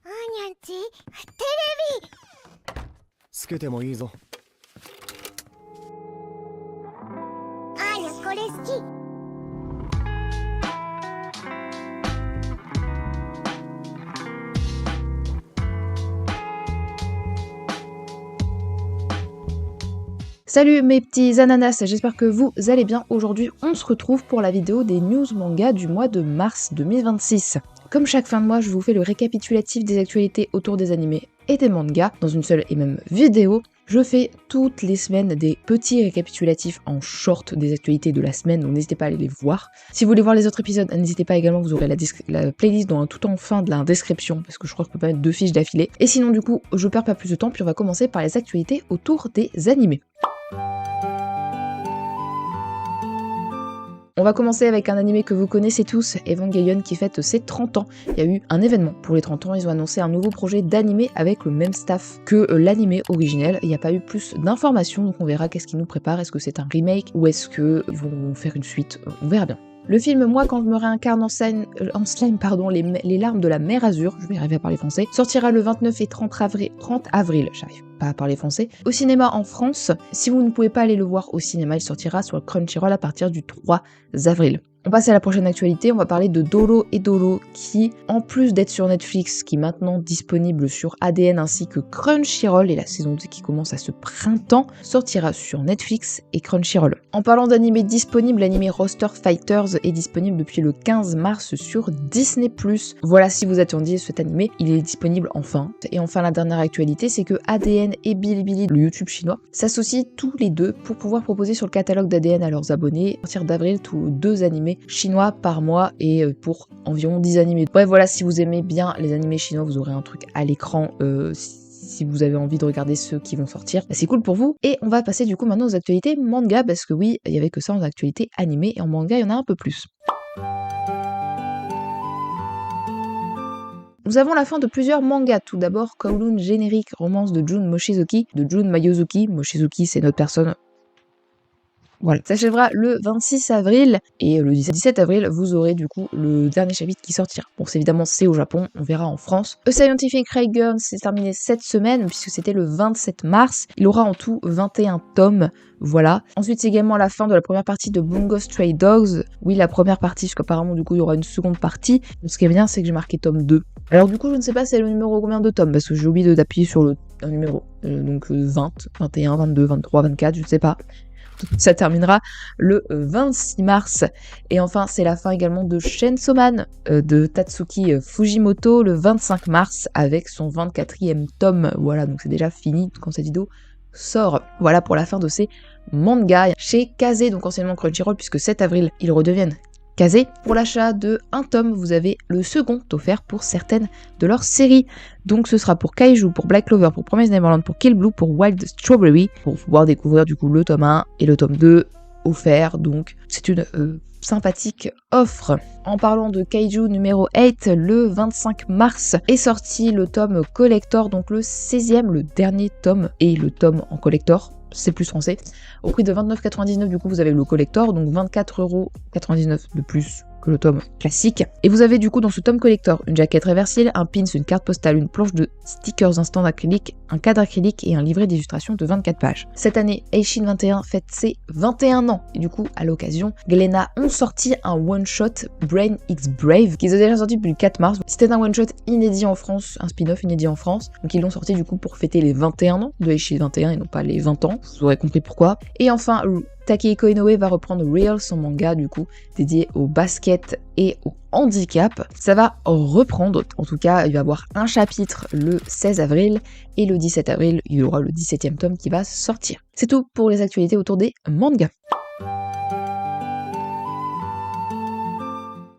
あーにゃんち、テレビつけてもいいぞ。あーにゃこれ好き。Salut mes petits ananas, j'espère que vous allez bien. Aujourd'hui, on se retrouve pour la vidéo des news manga du mois de mars 2026. Comme chaque fin de mois, je vous fais le récapitulatif des actualités autour des animés et des mangas dans une seule et même vidéo. Je fais toutes les semaines des petits récapitulatifs en short des actualités de la semaine, donc n'hésitez pas à aller les voir. Si vous voulez voir les autres épisodes, n'hésitez pas également, vous aurez la playlist tout en fin de la description, parce que je crois que je peux pas mettre 2 fiches d'affilée. Et sinon du coup, je perds pas plus de temps, puis on va commencer par les actualités autour des animés. On va commencer avec un animé que vous connaissez tous, Evangelion, qui fête ses 30 ans. Il y a eu un événement pour les 30 ans, ils ont annoncé un nouveau projet d'animé avec le même staff que l'animé originel. Il n'y a pas eu plus d'informations, donc on verra qu'est-ce qu'ils nous préparent. Est-ce que c'est un remake ou est-ce qu'ils vont faire une suite? On verra bien. Le film Moi quand je me réincarne en slime, les larmes de la mer Azur, je vais arriver à parler français, sortira le 29 et 30 avril, j'arrive pas à parler français, au cinéma en France. Si vous ne pouvez pas aller le voir au cinéma, il sortira sur Crunchyroll à partir du 3 avril. On passe à la prochaine actualité, on va parler de Doro et Doro qui, en plus d'être sur Netflix, qui est maintenant disponible sur ADN ainsi que Crunchyroll, et la saison 2 qui commence à ce printemps, sortira sur Netflix et Crunchyroll. En parlant d'animé disponible, l'animé Roster Fighters est disponible depuis le 15 mars sur Disney+. Voilà, si vous attendiez cet animé, il est disponible enfin. Et enfin, la dernière actualité, c'est que ADN et Bilibili, le YouTube chinois, s'associent tous les deux pour pouvoir proposer sur le catalogue d'ADN à leurs abonnés, à partir d'avril, tous 2 animés chinois par mois et pour environ 10 animés. Bref, voilà, si vous aimez bien les animés chinois, vous aurez un truc à l'écran si vous avez envie de regarder ceux qui vont sortir. C'est cool pour vous. Et on va passer du coup maintenant aux actualités manga, parce que oui, il y avait que ça en actualité animée, et en manga, il y en a un peu plus. Nous avons la fin de plusieurs mangas. Tout d'abord, Kowloon générique, romance de Jun Mochizuki, de Jun Mayozuki. Mochizuki, c'est notre personne. Voilà. S'achèvera le 26 avril, et le 17 avril, vous aurez du coup le dernier chapitre qui sortira. Bon, évidemment, c'est au Japon, on verra en France. A Scientific Reagan s'est terminé cette semaine, puisque c'était le 27 mars. Il aura en tout 21 tomes, voilà. Ensuite, c'est également la fin de la première partie de Bungo Stray Dogs. Oui, la première partie, parce qu'apparemment, du coup, il y aura une seconde partie. Ce qui est bien, c'est que j'ai marqué tome 2. Alors du coup, je ne sais pas c'est le numéro combien de tomes, parce que j'ai oublié d'appuyer sur un numéro. Donc 20, 21, 22, 23, 24, je ne sais pas. Ça terminera le 26 mars. Et enfin, c'est la fin également de Chainsaw Man de Tatsuki Fujimoto le 25 mars avec son 24e tome. Voilà, donc c'est déjà fini quand cette vidéo sort. Voilà pour la fin de ces mangas chez Kazé, donc anciennement Crunchyroll, puisque 7 avril, ils redeviennent Kazé. Pour l'achat de un tome, vous avez le second offert pour certaines de leurs séries. Donc ce sera pour Kaiju, pour Black Clover, pour Promise Neverland, pour Kill Blue, pour Wild Strawberry, pour pouvoir découvrir du coup le tome 1 et le tome 2 offert. Donc c'est une sympathique offre. En parlant de Kaiju numéro 8, le 25 mars est sorti le tome collector, donc le 16e, le dernier tome, et le tome en collector. C'est plus français. Au prix de 29,99 du coup vous avez le collector, donc 24,99€ de plus que le tome classique. Et vous avez du coup dans ce tome collector une jaquette réversible, un pins, une carte postale, une planche de stickers instant acrylique, un cadre acrylique et un livret d'illustration de 24 pages. Cette année, Eishin 21 fête ses 21 ans. Et du coup, à l'occasion, Glénat ont sorti un one-shot Brain X Brave, qu'ils ont déjà sorti depuis le 4 mars. C'était un one-shot inédit en France, un spin-off inédit en France. Donc ils l'ont sorti du coup pour fêter les 21 ans de Eishin 21 et non pas les 20 ans. Vous aurez compris pourquoi. Et enfin, Takehiko Inoue va reprendre Real, son manga du coup dédié au basket et au handicap. Ça va reprendre, en tout cas il va y avoir un chapitre le 16 avril et le 17 avril il y aura le 17e tome qui va sortir. C'est tout pour les actualités autour des mangas.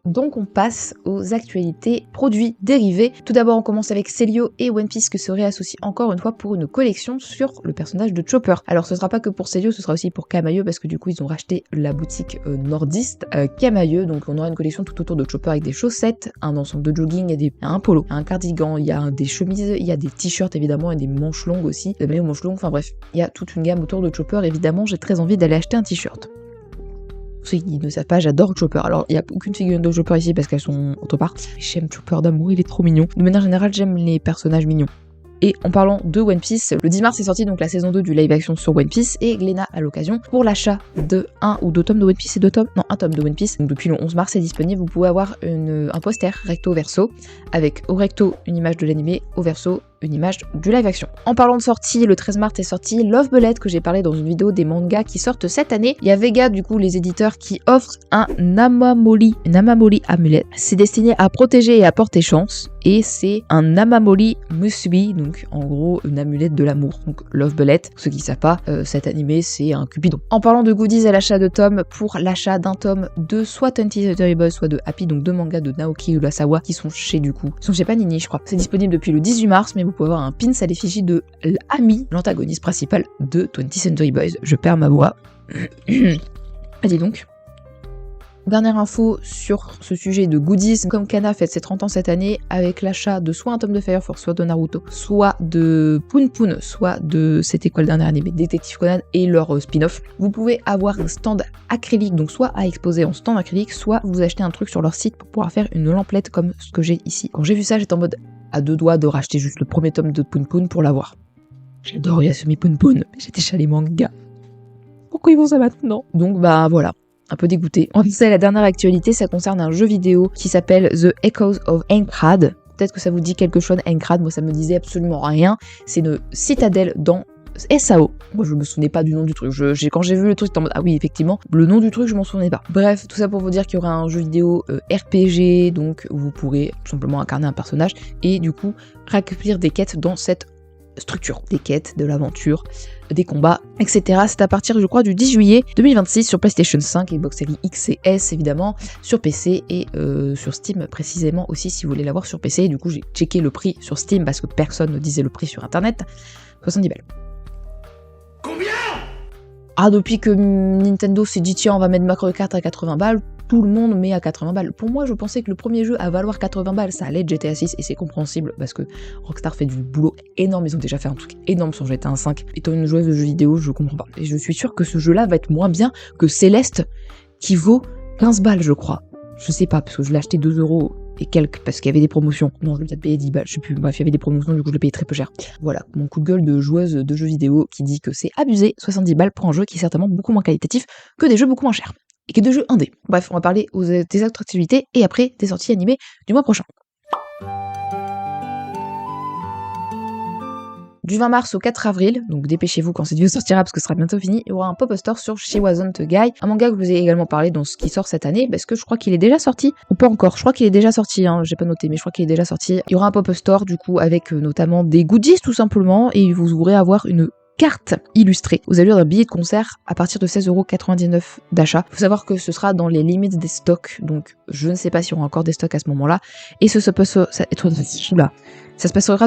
Donc on passe aux actualités produits dérivés. Tout d'abord on commence avec Celio et One Piece qui se réassocient encore une fois pour une collection sur le personnage de Chopper. Alors ce sera pas que pour Celio, ce sera aussi pour Camailleux parce que du coup ils ont racheté la boutique nordiste Camailleux. Donc on aura une collection tout autour de Chopper avec des chaussettes, un ensemble de jogging, il y a un polo, un cardigan, il y a des chemises, il y a des t-shirts évidemment et des manches longues aussi, des maillots manches longues, enfin bref, il y a toute une gamme autour de Chopper. Évidemment j'ai très envie d'aller acheter un t-shirt. Pour ceux qui ne savent pas, j'adore Chopper. Alors, il n'y a aucune figurine de Chopper ici parce qu'elles sont autre part. J'aime Chopper d'amour, il est trop mignon. De manière générale, j'aime les personnages mignons. Et en parlant de One Piece, le 10 mars est sorti donc la saison 2 du live action sur One Piece et Glénat à l'occasion pour l'achat de 1 ou 2 tomes de One Piece et 2 tomes, non, un tome de One Piece. Donc depuis le 11 mars c'est disponible, vous pouvez avoir un poster recto verso avec au recto une image de l'animé, au verso une image du live action. En parlant de sortie, le 13 mars est sorti Love Bullet que j'ai parlé dans une vidéo des mangas qui sortent cette année. Il y a Vega du coup les éditeurs qui offrent un Amamori amulette. C'est destiné à protéger et à porter chance et c'est un Amamori musubi, donc en gros une amulette de l'amour. Donc Love Bullet, pour ceux qui ne savent pas, cet animé c'est un cupidon. En parlant de goodies à l'achat de tomes, pour l'achat d'un tome de soit 20th Century Boys soit de Happy, donc deux mangas de Naoki Urasawa qui sont chez Panini je crois. C'est disponible depuis le 18 mars mais vous pouvez avoir un pins à l'effigie de l'ami, l'antagoniste principal de 20th Century Boys. Je perds ma voix. Vas-y donc. Dernière info sur ce sujet de goodies, comme Kana fête ses 30 ans cette année, avec l'achat de soit un tome de Fire Force, soit de Naruto, soit de Poon Poon, soit de, c'était quoi le dernier animé, Détective Conan et leur spin-off, vous pouvez avoir un stand acrylique, donc soit à exposer en stand acrylique, soit vous achetez un truc sur leur site pour pouvoir faire une lamplette comme ce que j'ai ici. Quand j'ai vu ça, j'étais en mode à deux doigts de racheter juste le premier tome de Poon Poon pour l'avoir. J'adore Yasumi Poon Poon, mais j'étais chez les mangas. Pourquoi ils font ça maintenant? Donc bah voilà. Un peu dégoûté. On va passer à la dernière actualité, ça concerne un jeu vidéo qui s'appelle The Echoes of Aincrad. Peut-être que ça vous dit quelque chose, Aincrad, moi ça me disait absolument rien. C'est une citadelle dans SAO. Moi je me souvenais pas du nom du truc. Quand j'ai vu le truc, j'étais en mode ah oui effectivement, le nom du truc je m'en souvenais pas. Bref, tout ça pour vous dire qu'il y aura un jeu vidéo RPG, donc où vous pourrez tout simplement incarner un personnage et du coup accomplir des quêtes dans cette structure, des quêtes, de l'aventure, des combats, etc. C'est à partir, je crois, du 10 juillet 2026 sur PlayStation 5, Xbox Series X et S évidemment, sur PC et sur Steam précisément aussi si vous voulez l'avoir sur PC. Du coup, j'ai checké le prix sur Steam parce que personne ne disait le prix sur internet. 70 balles. Combien? Ah, depuis que Nintendo s'est dit tiens, on va mettre Mario Kart à 80 balles, tout le monde met à 80 balles. Pour moi, je pensais que le premier jeu à valoir 80 balles, ça allait être GTA 6 et c'est compréhensible parce que Rockstar fait du boulot énorme. Ils ont déjà fait un truc énorme sur GTA 5. Étant une joueuse de jeux vidéo, je comprends pas. Et je suis sûre que ce jeu-là va être moins bien que Céleste qui vaut 15 balles, je crois. Je sais pas, parce que je l'ai acheté 2 € et quelques parce qu'il y avait des promotions. Non, je l'ai peut-être payé 10 balles, je sais plus. Bref, il y avait des promotions, du coup je l'ai payé très peu cher. Voilà, mon coup de gueule de joueuse de jeux vidéo qui dit que c'est abusé, 70 balles pour un jeu qui est certainement beaucoup moins qualitatif que des jeux beaucoup moins chers. Et que des jeux indés. Bref, on va parler des autres activités et après des sorties animées du mois prochain. Du 20 mars au 4 avril, donc dépêchez-vous quand cette vidéo sortira parce que ce sera bientôt fini, il y aura un pop-up store sur She Wasn't a Guy, un manga que je vous ai également parlé dans ce qui sort cette année, parce que je crois qu'il est déjà sorti, ou pas encore, je crois qu'il est déjà sorti, hein, j'ai pas noté, mais je crois qu'il est déjà sorti. Il y aura un pop-up store du coup avec notamment des goodies tout simplement, et vous pourrez avoir une carte illustrée aux allures d'un billet de concert à partir de 16,99 € d'achat. Faut savoir que ce sera dans les limites des stocks, donc je ne sais pas s'il y aura encore des stocks à ce moment-là. Et ça se passera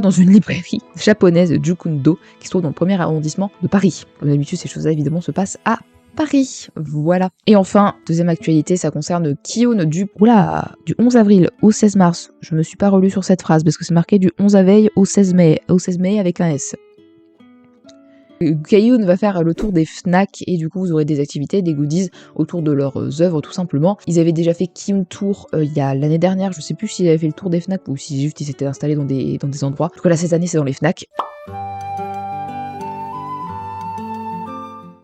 dans une librairie japonaise de Jukundo qui se trouve dans le premier arrondissement de Paris. Comme d'habitude, ces choses-là évidemment se passent à Paris. Voilà. Et enfin, deuxième actualité, ça concerne Kion du 11 avril au 16 mars. Je me suis pas relue sur cette phrase parce que c'est marqué du 11 avril au 16 mai avec un S. Kayun va faire le tour des Fnac et du coup vous aurez des activités, des goodies autour de leurs œuvres tout simplement. Ils avaient déjà fait Kiyun Tour il y a l'année dernière, je sais plus s'ils avaient fait le tour des Fnac ou si juste ils s'étaient installés dans des endroits. En tout cas là cette année c'est dans les Fnac.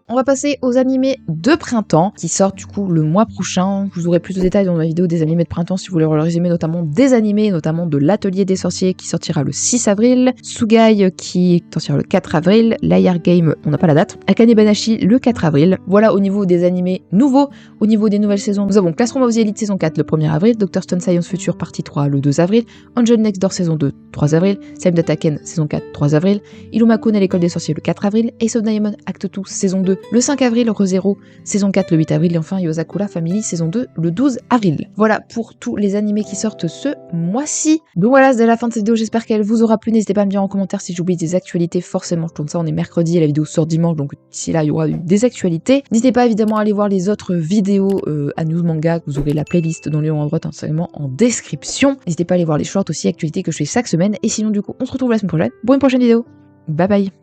On va passer aux animés de printemps qui sortent du coup le mois prochain. Vous aurez plus de détails dans ma vidéo des animés de printemps si vous voulez le résumer, notamment des animés, notamment de l'Atelier des Sorciers qui sortira le 6 avril, Sugai qui sortira le 4 avril, Liar Game, on n'a pas la date, Akane Banashi le 4 avril. Voilà au niveau des animés nouveaux. Au niveau des nouvelles saisons, nous avons Classroom of the Elite saison 4 le 1er avril, Dr. Stone Science Future partie 3 le 2 avril, Angel Next Door saison 2 3 avril, Slime Dataken saison 4 3 avril, Ilumakun et l'école des sorciers le 4 avril, Ace of Diamond Act 2 saison 2 le 5 avril, ReZero saison 4 le 8 avril et enfin Yozakura Family saison 2 le 12 avril. Voilà pour tous les animés qui sortent ce mois-ci. Donc voilà, c'est la fin de cette vidéo, j'espère qu'elle vous aura plu. N'hésitez pas à me dire en commentaire si j'oublie des actualités, forcément je tourne ça, on est mercredi et la vidéo sort dimanche, donc d'ici là il y aura des actualités. N'hésitez pas évidemment à aller voir les autres vidéos à News Manga, vous aurez la playlist dans le lien en droite enseignement en description. N'hésitez pas à aller voir les shorts aussi, actualités que je fais chaque semaine et sinon du coup on se retrouve la semaine prochaine pour une prochaine vidéo. Bye bye.